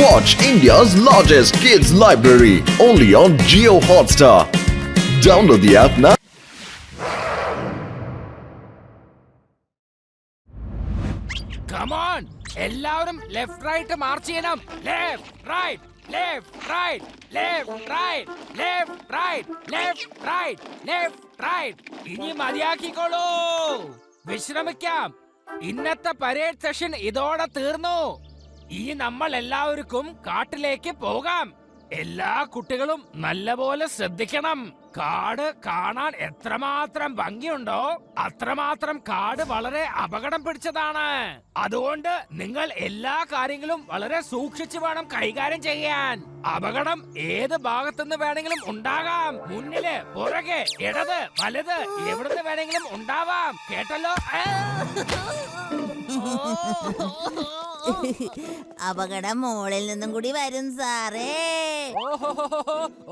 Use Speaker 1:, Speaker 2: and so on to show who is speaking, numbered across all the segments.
Speaker 1: Watch India's largest kids library only on Jio Hotstar. Download the app now.
Speaker 2: Come on! എല്ലാവരും left right march ചെയ്യണം. Left right left right left right left right left right left right. ഇനി മതിയാക്കിക്കോളൂ. വിശ്രമിക്കാം. ഇന്നത്തെ parade session ഇതോടെ തീർന്നു. ഇനി നമ്മൾ എല്ലാവർക്കും കാട്ടിലേക്ക് പോകാം. എല്ലാ കുട്ടികളും നല്ലപോലെ ശ്രദ്ധിക്കണം. കാട് കാണാൻ എത്രമാത്രം ഭംഗിയുണ്ടോ അത്രമാത്രം കാട് വളരെ അപകടം പിടിച്ചതാണ്. അതുകൊണ്ട് നിങ്ങൾ എല്ലാ കാര്യങ്ങളും വളരെ സൂക്ഷിച്ചു വേണം കൈകാര്യം ചെയ്യാൻ. അപകടം ഏത് ഭാഗത്തുനിന്ന് വേണമെങ്കിലും ഉണ്ടാകാം. മുന്നില് പുറകെ ഇടത് വലത് എവിടുന്ന് വേണമെങ്കിലും ഉണ്ടാവാം. കേട്ടല്ലോ?
Speaker 3: അപകടം മോളിൽ നിന്നും കൂടി വരും സാറേ.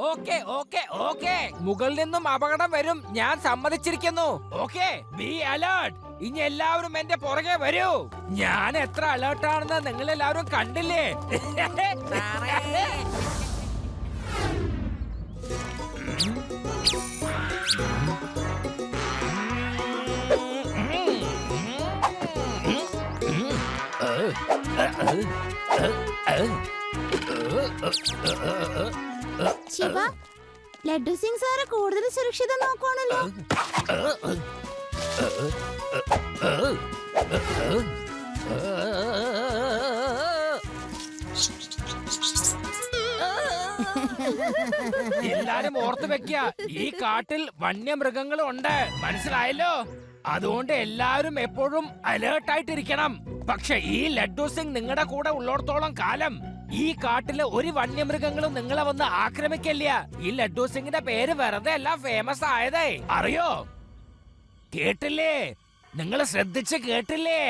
Speaker 2: ഓക്കെ ഓക്കെ ഓക്കെ, മുകളിൽ നിന്നും അപകടം വരും, ഞാൻ സമ്മതിച്ചിരിക്കുന്നു. Okay, be alert. ഇനി എല്ലാവരും എന്റെ പുറകെ വരൂ. ഞാൻ എത്ര അലേർട്ടാണെന്ന് നിങ്ങൾ എല്ലാവരും കണ്ടില്ലേ?
Speaker 3: ശിവ, ലഡ്ഡു സിംഗ് സാറ് കൂടുതൽ സുരക്ഷിതം നോക്കുവാണല്ലോ.
Speaker 2: എല്ലാരും ഓർത്തു വെക്ക, ഈ കാട്ടിൽ വന്യമൃഗങ്ങളും ഉണ്ട്, മനസ്സിലായല്ലോ? അതുകൊണ്ട് എല്ലാവരും എപ്പോഴും അലേർട്ടായിട്ടിരിക്കണം. പക്ഷെ ഈ ലഡ്ഡു സിംഗ് നിങ്ങളുടെ കൂടെ ഉള്ളിടത്തോളം കാലം ഈ കാട്ടിലെ ഒരു വന്യമൃഗങ്ങളും നിങ്ങളെ വന്ന് ആക്രമിക്കില്ല. ഈ ലഡ്ഡു സിംഗിന്റെ പേര് വെറുതെ അല്ല ഫേമസ് ആയതേ, അറിയോ? കേട്ടില്ലേ? നിങ്ങൾ ശ്രദ്ധിച്ച് കേട്ടില്ലേ?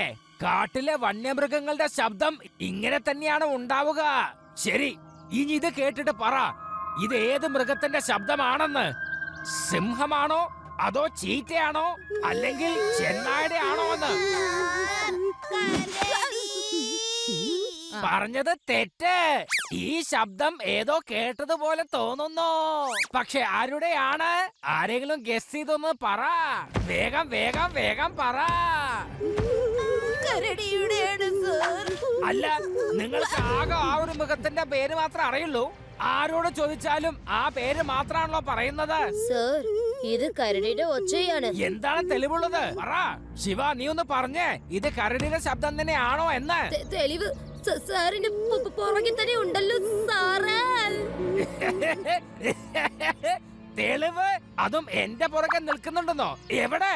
Speaker 2: കാട്ടിലെ വന്യമൃഗങ്ങളുടെ ശബ്ദം ഇങ്ങനെ തന്നെയാണ് ഉണ്ടാവുക. ശരി, ഇനി ഇത് കേട്ടിട്ട് പറ, ഇത് ഏത് മൃഗത്തിന്റെ ശബ്ദമാണെന്ന്? സിംഹമാണോ അതോ ചീറ്റയാണോ അല്ലെങ്കിൽ ചെന്നായുടെ ആണോ എന്ന്? പറഞ്ഞത് തെറ്റ്. ഈ ശബ്ദം ഏതോ കേട്ടതുപോലെ തോന്നുന്നു. പക്ഷെ ആരുടെയാണ്? ആരെങ്കിലും ഗസ് ചെയ്തൊന്ന് പറ. വേഗം വേഗം വേഗം പറ. അല്ല, നിങ്ങൾക്ക് ആകെ ആ ഒരു മൃഗത്തിന്റെ പേര് മാത്രമേ അറിയുള്ളൂ. ആരോട് ചോദിച്ചാലും ആ പേര് മാത്രമാണല്ലോ പറയുന്നത്.
Speaker 4: സർ, ഇത് കരടിയുടെ ഒച്ചയാണ്.
Speaker 2: എന്താണ് തെളിവുള്ളത്? പറ ശിവ, നീ ഒന്ന് പറഞ്ഞേ, ഇത് കരടിയുടെ ശബ്ദം തന്നെയാണോ എന്ന്.
Speaker 4: തെളിവ് സാറിന്റെ പുറകിൽ തന്നെ ഉണ്ടല്ലോ സാറേ.
Speaker 2: തെളിവ്? അതും എന്റെ പുറകെ നിൽക്കുന്നുണ്ടെന്നോ? എവിടെ?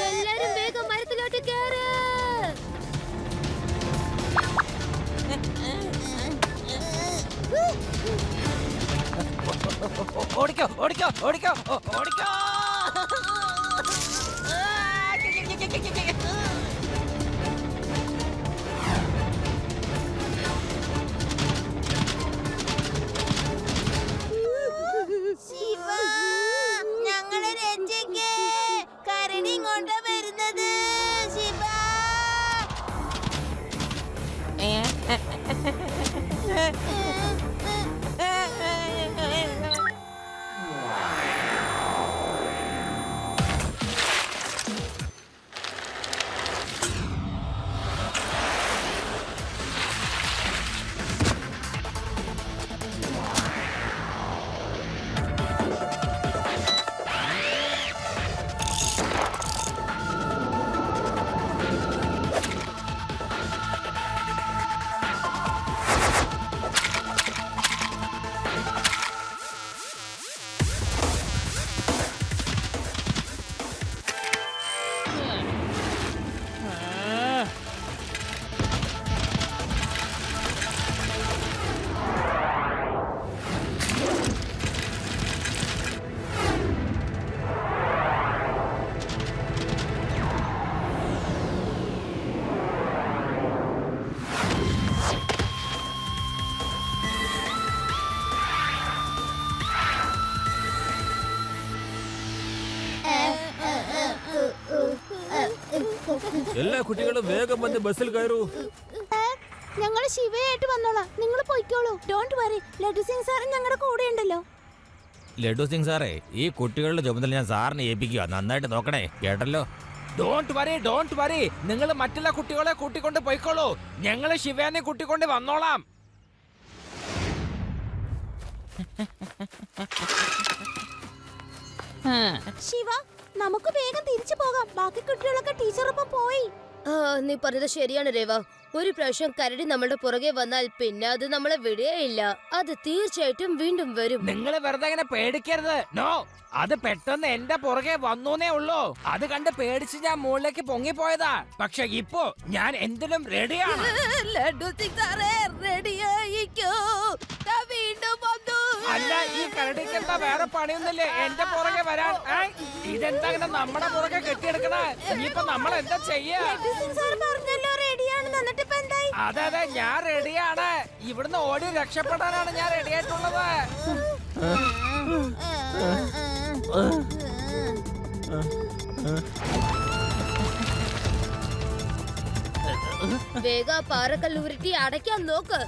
Speaker 4: എല്ലാരും വേഗം മരത്തിലോട്ട് കേറ്.
Speaker 2: ഓടിക്കോ ഓടിക്കോ ഓടിക്കോ ഓടിക്കോ.
Speaker 3: ശിവ, ഞങ്ങളെ രക്ഷിക്ക്. കരടി കൊണ്ട് വരുന്നത്. ശിവ,
Speaker 5: എല്ലാ കുട്ടികളും വേഗം വന്ന് ബസ്സിൽ കയറൂ.
Speaker 3: ഞങ്ങൾ ശിവയായിട്ട് വന്നോളാം, നിങ്ങൾ പോയിക്കോളൂ. Don't worry, laddu Singh sir ഞങ്ങളുടെ കൂടെ ഉണ്ടല്ലോ.
Speaker 5: ലഡു സിംഗ് സാറേ, ഈ കുട്ടികളുടെ ചുമതല ഞാൻ സാറിനെ ഏൽപ്പിക്കുക. നന്നായിട്ട് നോക്കണേ, കേട്ടല്ലോ?
Speaker 2: ഡോണ്ട് വറി, നിങ്ങൾ മറ്റുള്ള കുട്ടികളെ കൂട്ടിക്കൊണ്ട് പോയിക്കോളൂ. ഞങ്ങള് ശിവേനെ കൂട്ടിക്കൊണ്ട് വന്നോളാം.
Speaker 3: ശിവ, നമുക്ക് വേഗം തിരിച്ചു പോകാം. ബാക്കി കുട്ടികളൊക്കെ ടീച്ചറൊപ്പം പോയി.
Speaker 4: നീ പറഞ്ഞത് ശരിയാണ് രേവ. ഒരു പ്രാവശ്യം കരടി നമ്മളുടെ പുറകെ വന്നാൽ പിന്നെ അത് നമ്മളെ വിടുകയില്ല. അത് തീർച്ചയായിട്ടും വീണ്ടും വരും.
Speaker 2: നിങ്ങൾ വെറുതെ ഇങ്ങനെ പേടിക്കരുത്. നോ, അത് പെട്ടെന്ന് എന്റെ പുറകെ വന്നൂന്നേ ഉള്ളൂ. അത് കണ്ട് പേടിച്ച് ഞാൻ മുകളിലേക്ക് പൊങ്ങിപ്പോയതാ. പക്ഷെ ഇപ്പോ ഞാൻ എന്തിനും റെഡിയാണ്.
Speaker 4: ലഡു സിംഗ് സാറേ, റെഡിയായിക്കോ. ദാ വീണ്ടും വന്നു.
Speaker 2: അല്ല, ഈ കരടിക്ക് എന്താ വേറെ പണിയൊന്നുമില്ലേ എന്റെ പുറകെ വരാൻ? ഇതെന്താ ഇങ്ങനെ നമ്മുടെ പുറകെ കെട്ടിയെടുക്കണേ? ഇനിയിപ്പോ നമ്മൾ എന്താ ചെയ്യാ?
Speaker 3: ലഡു സിംഗ് സാർ പറഞ്ഞല്ലോ റെഡിയാണെന്ന്. എന്നിട്ട് ഇപ്പൊ എന്തായി?
Speaker 2: അതെ, ഞാൻ റെഡിയാണ്. ഇവിടുന്ന് ഓടി രക്ഷപ്പെടാനാണ് ഞാൻ റെഡി ആയിട്ടുള്ളത്.
Speaker 4: വേഗ പാറക്കല്ലുരുട്ടി അടയ്ക്കാൻ നോക്ക്.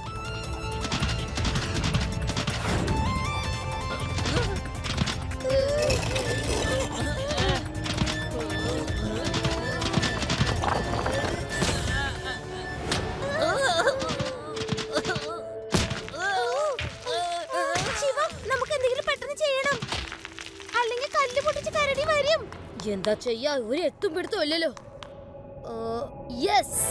Speaker 3: ശിവ, നമുക്ക് എന്തെങ്കിലും പെട്ടെന്ന് ചെയ്യണം, അല്ലെങ്കിൽ കല്ല് പൊട്ടിച്ച് കരടി വരും.
Speaker 4: എന്താ ചെയ്യാ? ഒരു എത്തും പിടുത്തം ഇല്ലല്ലോ. യെസ്,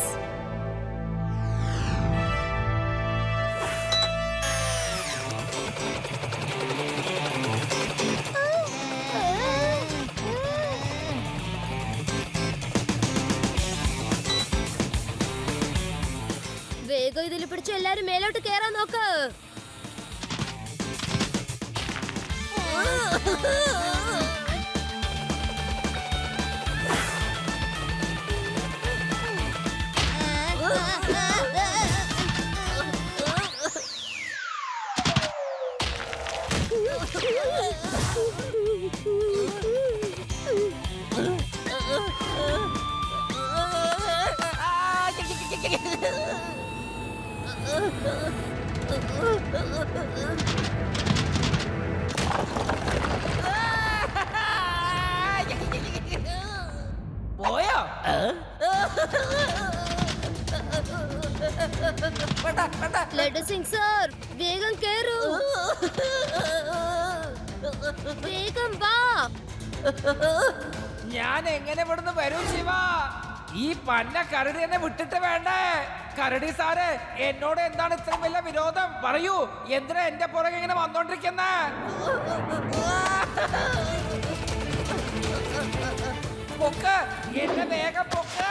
Speaker 4: വേഗം ഇതിൽ പിടിച്ച് എല്ലാരും മേലോട്ട് കേറാൻ നോക്ക്.
Speaker 2: പോയോ?
Speaker 4: ലഡു സിംഗ് സാർ, വേഗം കേറൂ. വേഗം വാ.
Speaker 2: ഞാൻ എങ്ങനെ ഇവിടുന്ന് വരും ശിവ? ഈ പന്ന കരടി എന്നെ വിട്ടിട്ട് വേണ്ടേ? കരടി സാറ്, എന്നോട് എന്താണ് ഇത്രയും വലിയ വിരോധം? പറയൂ, എന്തിനാ എന്റെ പുറകെ ഇങ്ങനെ വന്നോണ്ടിരിക്കുന്നേ? പൊക്ക്, എന്നെ വേഗം പൊക്ക്.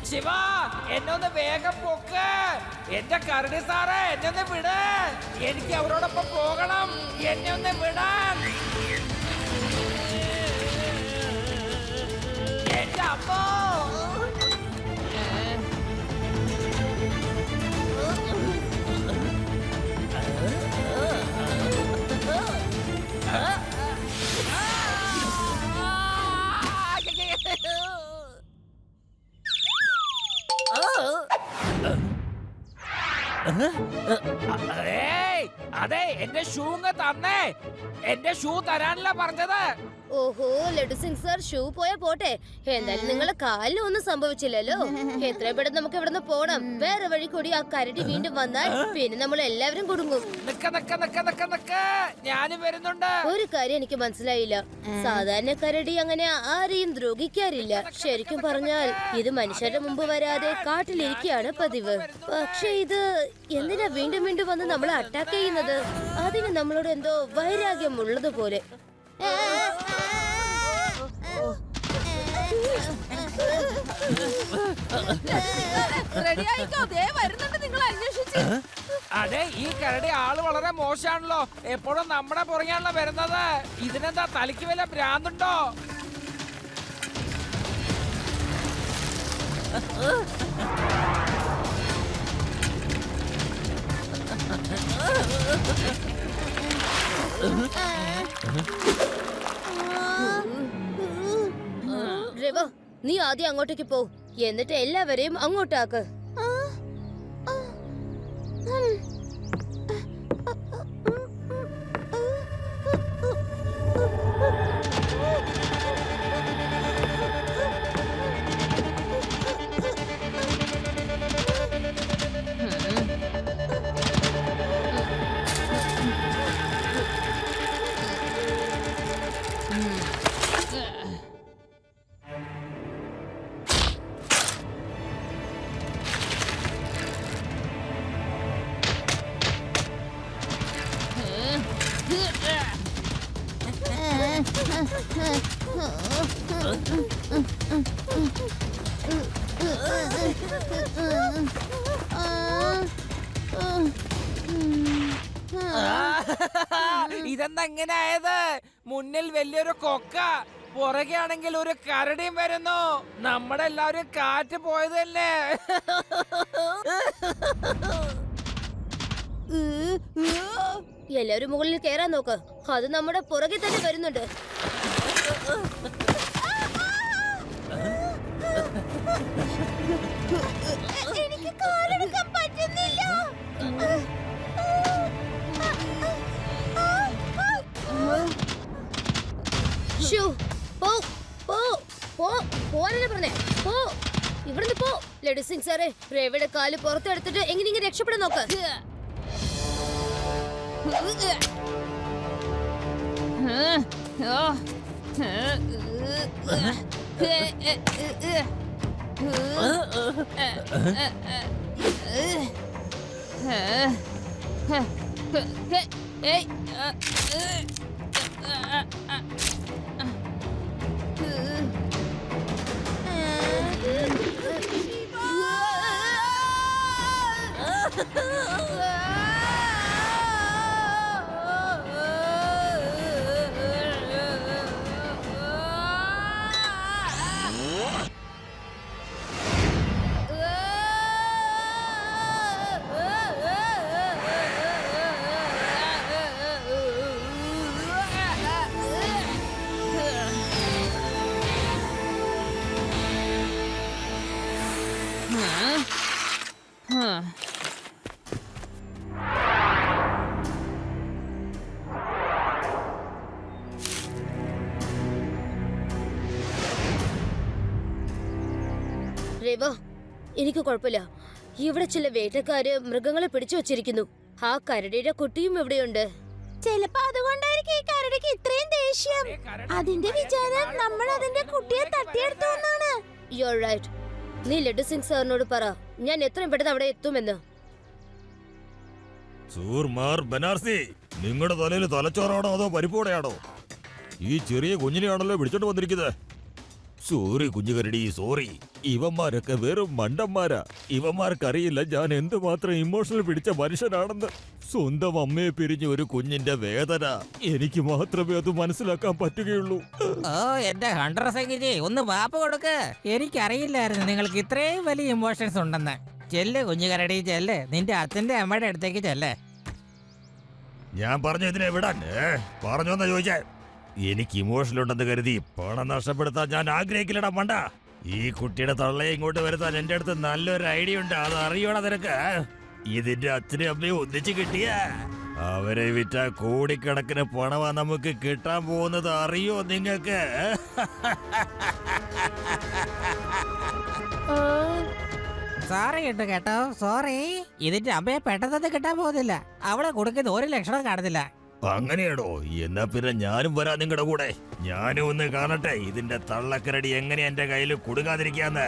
Speaker 2: ശിവ, എന്നൊന്ന് വേഗം പൊക്ക്. എന്റെ കരടി സാറേ, എന്നെ ഒന്ന് വിട്. എനിക്ക് അവരോടൊപ്പം പോകണം. എന്നെ ഒന്ന് വിടാൻ. എന്റെ അമ്മോ! അതെ, എന്റെ ഷൂ തന്നേ. എന്റെ ഷൂ തരാനല്ല പറഞ്ഞത്.
Speaker 4: ഓഹോ, ലഡു സിംഗ് സാർ, ഷൂ പോയാ പോട്ടെ, എന്തായാലും നിങ്ങളെ കാലിന് ഒന്നും സംഭവിച്ചില്ലല്ലോ. എത്രയും പെട്ടെന്ന് നമുക്ക് ഇവിടുന്ന് പോണം. വേറെ വഴി കൂടി ആ കരടി വീണ്ടും വന്നാൽ പിന്നെ നമ്മൾ എല്ലാവരും കുടുങ്ങും.
Speaker 2: ഞാനും വരുന്നുണ്ട്.
Speaker 4: ഒരു കാര്യം എനിക്ക് മനസ്സിലായില്ല. സാധാരണ കരടി അങ്ങനെ ആരെയും ദ്രോഹിക്കാറില്ല. ശരിക്കും പറഞ്ഞാൽ ഇത് മനുഷ്യരുടെ മുമ്പ് വരാതെ കാട്ടിലിരിക്കുകയാണ് പതിവ്. പക്ഷെ ഇത് എന്തിനാ വീണ്ടും വീണ്ടും വന്ന് നമ്മളെ അറ്റാക്ക് ചെയ്യുന്നത്? അതിന് നമ്മളോട് എന്തോ വൈരാഗ്യം ഉള്ളതുപോലെ.
Speaker 2: അതെ, ഈ കരടി ആള് വളരെ മോശമാണല്ലോ. എപ്പോഴും നമ്മുടെ പുറകെയാണല്ലോ വരുന്നത്. ഇതിനെന്താ തലയ്ക്ക് വല്ല ഭ്രാന്തുണ്ടോ?
Speaker 4: രവ, നീ ആദ്യം അങ്ങോട്ടേക്ക് പോ, എന്നിട്ട് എല്ലാവരെയും അങ്ങോട്ടാക്ക്.
Speaker 3: ആ, ആ, ഉം.
Speaker 2: ഇതെന്താ ഇങ്ങനെ ആയത്? മുന്നിൽ വലിയൊരു കൊക്ക, പുറകെ ആണെങ്കിൽ ഒരു കരടിയും വരുന്നു. നമ്മുടെ എല്ലാവരും കാറ്റ് പോയതല്ലേ?
Speaker 4: എല്ലാവരും മുകളിൽ കയറാൻ നോക്ക്, അത് നമ്മുടെ പുറകെ തന്നെ വരുന്നുണ്ട്.
Speaker 3: എനിക്ക് കാലെടുക്കാൻ പറ്റുന്നില്ല.
Speaker 4: ശ്ശോ, പോ, പോ, പോ, പോവാനല്ലേ പറഞ്ഞേ? പോ, ഇവിടുന്ന് പോ. ലേഡി സിംഗ് സാറേ, രവിയുടെ കാല് പുറത്തെടുത്തിട്ട് എങ്ങനെയെങ്കിലും രക്ഷപ്പെടാൻ നോക്ക്. രവ, എനിക്ക് കുഴപ്പമില്ല. ഇവിടെ ചില വേട്ടക്കാര് മൃഗങ്ങളെ പിടിച്ചു വച്ചിരിക്കുന്നു. ആ കരടിയുടെ കുട്ടിയും ഇവിടെയുണ്ട്.
Speaker 3: ചിലപ്പോ അതുകൊണ്ടായിരിക്കും ഈ കരടിക്ക് ഇത്രയും ദേഷ്യം. അതിന്റെ വിചാരം നമ്മൾ അതിന്റെ കുട്ടിയെ തട്ടിയെടുത്തു എന്നാണ്.
Speaker 4: You are right. നീ ലഡു സിംഗ് സാറിനോട് പറ, ഞാൻ എത്രയും പെട്ടെന്ന് അവിടെ എത്തുമെന്ന്.
Speaker 5: സൂർമാർ ബനാർസി, നിങ്ങളുടെ തലയിൽ തലച്ചോറാണോ അതോ പരിപ്പോടെയാണോ? ഈ ചെറിയ കുഞ്ഞിനെയാണല്ലോ പിടിച്ചോണ്ട് വന്നിരിക്കുന്നത്. സോറി കുഞ്ഞുകരടി, സോറി. ഇവന്മാരൊക്കെ വെറും മണ്ടന്മാരാ. ഇവന്മാർക്കറിയില്ല ഞാൻ എന്തുമാത്രം ഇമോഷണൽ പിടിച്ച മനുഷ്യനാണെന്ന്. സ്വന്തം അമ്മയെ പിരിഞ്ഞ ഒരു കുഞ്ഞിന്റെ വേദന എനിക്ക് മാത്രമേ അത് മനസ്സിലാക്കാൻ പറ്റുകയുള്ളൂ.
Speaker 6: ഓ എന്റെ ഹണ്ടർ സംഗീതി, ഒന്ന് വാപ്പ് കൊടുക്ക്. എനിക്കറിയില്ലായിരുന്നു നിങ്ങൾക്ക് ഇത്രയും വലിയ ഇമോഷൻസ് ഉണ്ടെന്ന്. ചെല്ല് കുഞ്ഞുകരടി, ചെല്ല്. നിന്റെ അച്ഛന്റെ അമ്മയുടെ അടുത്തേക്ക് ചെല്ല്.
Speaker 5: ഞാൻ പറഞ്ഞു ഇതിനെ വിടാൻ പറഞ്ഞോന്നാ ചോദിച്ചേ. എനിക്ക് ഇമോഷണൽ ഉണ്ടെന്ന് കരുതി പണം നഷ്ടപ്പെടുത്താൻ ഞാൻ ആഗ്രഹിക്കില്ലടാ മണ്ട. ഈ കുട്ടിയുടെ തള്ളയെ ഇങ്ങോട്ട് വരുത്താൻ എന്റെ അടുത്ത് നല്ലൊരു ഐഡിയ ഉണ്ട്. അത് അറിയണ നിനക്ക്? ഇതിന്റെ അച്ഛനും അമ്മയും ഒന്നിച്ച് കിട്ടിയ അവരെ വിറ്റ കോടിക്കണക്കിന് പണമാ നമുക്ക് കിട്ടാൻ പോകുന്നത്. അറിയോ നിങ്ങക്ക്?
Speaker 6: സോറി കേട്ടോ കേട്ടോ, സോറി. ഇതിന്റെ അമ്മയെ പെട്ടെന്ന് കിട്ടാൻ പോകുന്നില്ല. അവളെ കൊടുക്കുന്ന ഒരു ലക്ഷണം കാണുന്നില്ല.
Speaker 5: അങ്ങനെയാണോ? എന്നാ പിന്നെ ഞാനും വരാം നിങ്ങളുടെ കൂടെ. ഞാനും ഒന്ന് കാണട്ടെ ഇതിന്റെ തള്ളക്കരടി എങ്ങനെ എന്റെ കയ്യിൽ കൊടുക്കാതിരിക്കാന്ന്.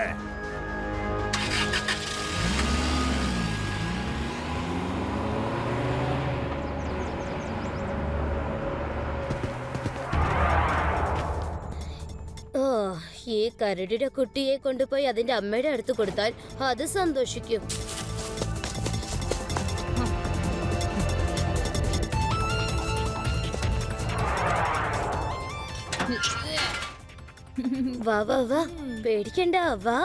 Speaker 4: ഓ, ഈ കരടിയുടെ കുട്ടിയെ കൊണ്ടുപോയി അതിന്റെ അമ്മയുടെ അടുത്ത് കൊടുത്താൽ അത് സന്തോഷിക്കും. വാ വാ വാ, പേടിക്കണ്ട, വാ.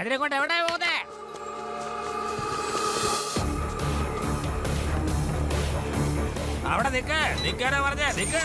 Speaker 6: അതിനെ കൊണ്ട് എവിടെ പോകുന്നേ? അവിടെ നിക്കാനാ പറഞ്ഞേ, നിക്ക.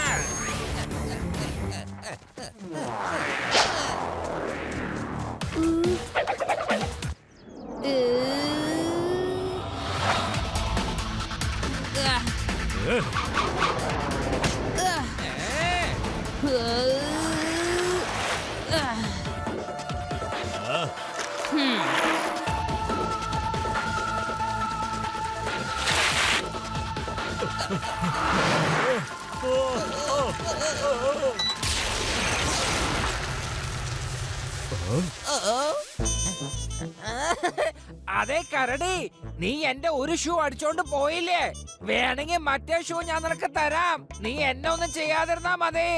Speaker 2: അതെ കരടി, നീ എന്റെ ഒരു ഷൂ അടിച്ചോണ്ട് പോയില്ലേ? വേണമെങ്കിൽ മറ്റേ ഷൂ ഞാൻ നിനക്ക് തരാം. നീ എന്നെ ഒന്നും ചെയ്യാതിരുന്നാ മതി.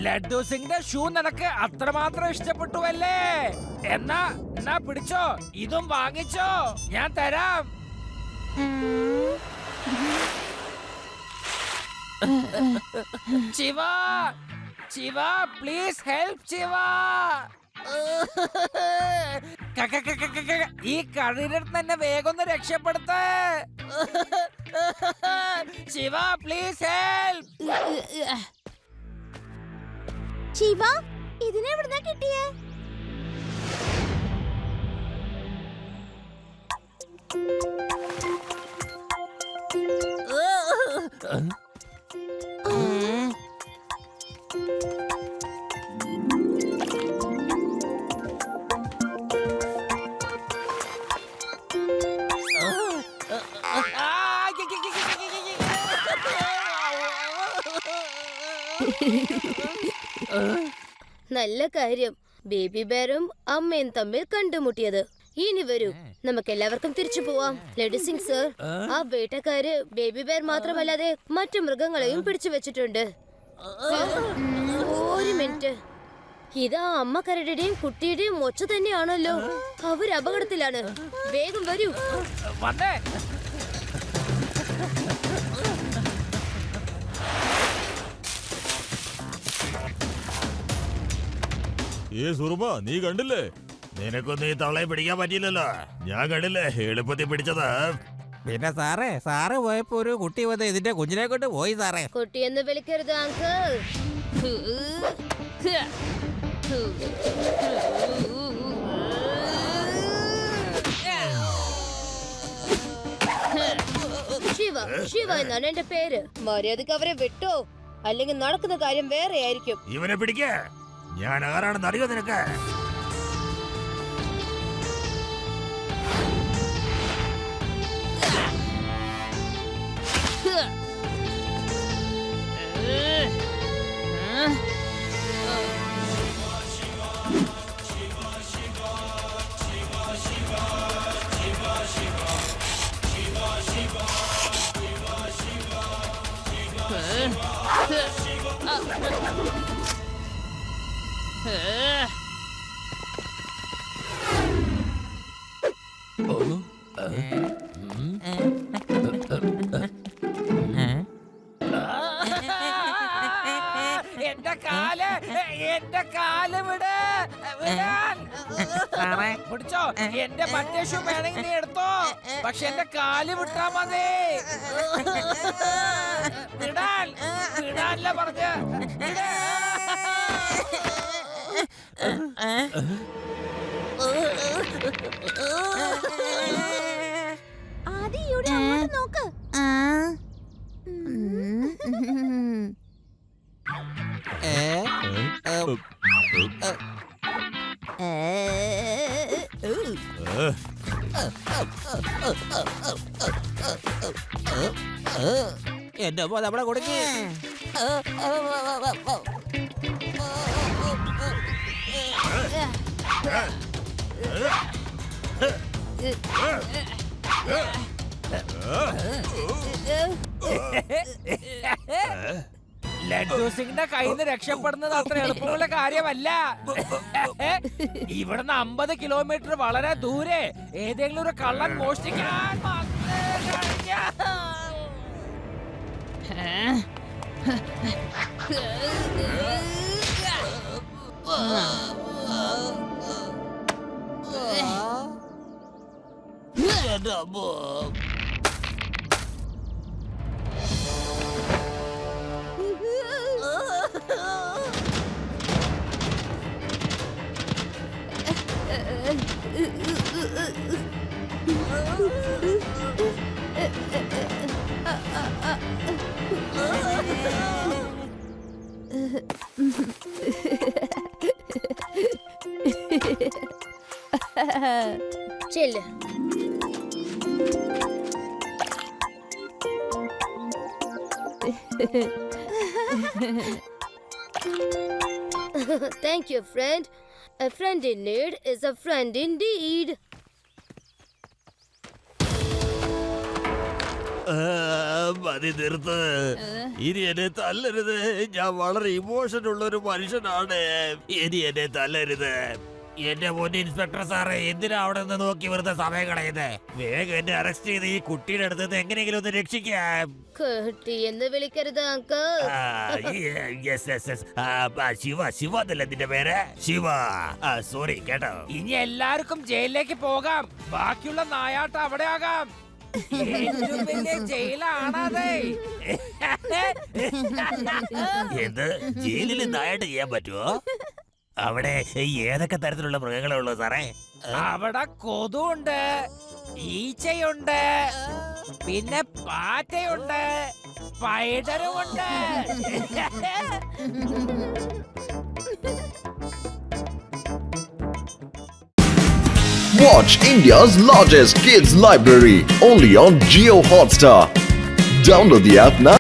Speaker 2: ലഡ്ഡു സിംഗിന്റെ ഷൂ നിനക്ക് അത്രമാത്രം ഇഷ്ടപ്പെട്ടുവല്ലേ? എന്നാ പിടിച്ചോ, ഇതും വാങ്ങിച്ചോ, ഞാൻ തരാം. Shiva please help Shiva. ഈ കഴുകിന്റെ അടുത്ത് തന്നെ വേഗം ഒന്ന് രക്ഷപ്പെടുത്ത. Shiva please help.
Speaker 3: ശിവ, ഇതിനെ എവിടുന്നാ കിട്ടിയേ?
Speaker 4: നല്ല കാര്യം, ബേബി ബെയറും അമ്മയും തമ്മിൽ കണ്ടുമുട്ടിയത്. ഇനി വരൂ, നമുക്ക് എല്ലാവർക്കും തിരിച്ചു പോവാം. ലേഡി സിംഗ് സർ, ആ വേട്ടക്കാര് ബേബി ബെയർ മാത്രമല്ലാതെ മറ്റു മൃഗങ്ങളെയും പിടിച്ചു വെച്ചിട്ടുണ്ട്. ഒരു മിനിറ്റ്, ഇതാ അമ്മ കരടിയുടെയും കുട്ടിയുടെയും ഒച്ച തന്നെയാണല്ലോ. അവർ അപകടത്തിലാണ്. വേഗം വരൂ.
Speaker 2: വന്നേ.
Speaker 5: സുറുമ, നീ കണ്ടില്ലേ? നിനക്കൊന്നും ഈ തള്ളയെ പിടിക്കാൻ പറ്റിയില്ലല്ലോ. ഞാൻ കണ്ടില്ലേ, എളുപ്പത്തിൽ പിടിച്ചതാ.
Speaker 6: പിന്നെ സാറ് പോയപ്പോ ഒരു കുട്ടി വന്ന് ഇതിന്റെ കുഞ്ഞിനെ കൊണ്ട് പോയി സാറേ.
Speaker 4: കുട്ടിയെന്ന് വിളിക്കരുത് അങ്കിൾ. ശിവ എന്നാണ് എന്റെ പേര്. മര്യാദക്ക് അവരെ വിട്ടോ, അല്ലെങ്കിൽ നടക്കുന്ന കാര്യം വേറെ ആയിരിക്കും.
Speaker 5: ഇവനെ പിടിക്ക. ഞാൻ ആരാണെന്ന് അറിയോ നിനക്ക്?
Speaker 2: എന്റെ കാല് വിടാൻ. പിടിച്ചോ, എന്റെ മറ്റേ ഷൂ വേണമെങ്കിൽ നീ എടുത്തോ, പക്ഷെ എന്റെ കാല് വിട്ടാ മതി. വിടാനല്ല പറഞ്ഞ.
Speaker 3: ആദ്യം ഇവിടെ അങ്ങോട്ട് നോക്ക്.
Speaker 6: എന്റെ പോ നമ്മളെ കൊടുക്കേ.
Speaker 2: ലഡ്ഡു സിംഗിന്റെ കയ്യിൽ നിന്ന് രക്ഷപ്പെടുന്നത് അത്ര എളുപ്പമുള്ള കാര്യമല്ല. ഇവിടുന്ന് 50 കിലോമീറ്റർ വളരെ ദൂരെ ഏതെങ്കിലും ഒരു കള്ളൻ മോഷ്ടിക്കാൻ
Speaker 5: എന്റെ അമ്മോ.
Speaker 4: ചെല്ല്. Thank you, friend. A friend in need is a friend indeed.
Speaker 5: മതി നിർത്ത്. ഇനി എന്നെ തല്ലരുത്. ഞാൻ വളരെ ഇമോഷൻ ഉള്ള ഒരു മനുഷ്യനാണ്. ഇനി എന്നെ തല്ലരുത്. എന്റെ മുൻ ഇൻസ്പെക്ടർ സാറേ, എന്തിനാ അവിടെ നിന്ന് നോക്കി വെറുതെ സമയം കളയുന്നത്? വേഗം എന്നെ അറസ്റ്റ് ചെയ്ത് ഈ കുട്ടിയുടെ അടുത്ത് നിന്ന് എങ്ങനെയെങ്കിലും ഒന്ന് രക്ഷിക്കാം.
Speaker 4: കുട്ടി എന്ന് വിളിക്കരുത് അങ്കിൾ.
Speaker 5: ശിവ എന്നല്ലേ നിന്റെ പേര്? ശിവ. സോറി കേട്ടോ.
Speaker 2: ഇനി എല്ലാവർക്കും ജയിലിലേക്ക് പോകാം. ബാക്കിയുള്ള നായാട്ടം അവിടെ ആകാം. ഏറ്റവും വലിയ ജയിലാണത്.
Speaker 5: എന്ത് ജയിലിൽ നായാട്ട് ചെയ്യാൻ പറ്റുമോ? അവിടെ ഏതൊക്കെ തരത്തിലുള്ള മൃഗങ്ങളെ ഉള്ളു സാറേ?
Speaker 2: അവിടെ കൊതുണ്ട്, ഈച്ചയുണ്ട്, പിന്നെ പാറ്റയുണ്ട്, സ്പൈഡറുമുണ്ട്.
Speaker 1: Watch India's largest kids library only on Geo Hotstar. Download the app now.